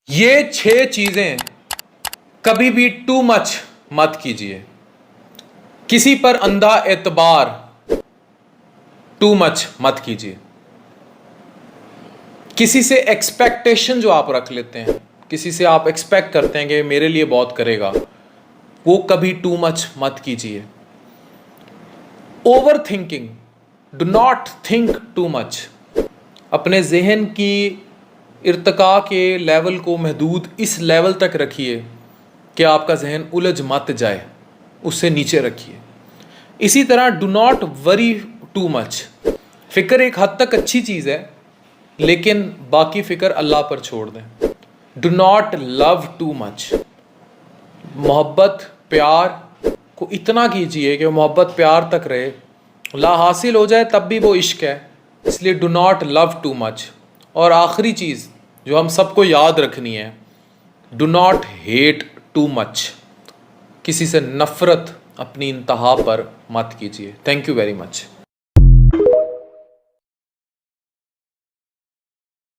ये 6 चीजें कभी भी टू मच मत कीजिए। किसी पर अंधा एतबार टू मच मत कीजिए। किसी से एक्सपेक्टेशन जो आप रख लेते हैं, किसी से आप एक्सपेक्ट करते हैं कि मेरे लिए बहुत करेगा, वो कभी टू मच मत कीजिए। Over thinking, do not think too much. अपने जहन की इर्तिका के लेवल को महदूद इस लेवल तक रखिए कि आपका जहन उलझ मत जाए, उससे नीचे रखिए। इसी तरह do not worry too much. फ़िक्र एक हद तक अच्छी चीज़ है, लेकिन बाकी फ़िक्र अल्लाह पर छोड़ दें। Do not love too much. मोहब्बत प्यार को इतना कीजिए कि मोहब्बत प्यार तक रहे, ला हासिल हो जाए तब भी वो इश्क है। इसलिए do not love too much. और आखिरी चीज़ जो हम सबको याद रखनी है, do not hate too much. किसी से नफ़रत अपनी इंतहा पर मत कीजिए। Thank you very much.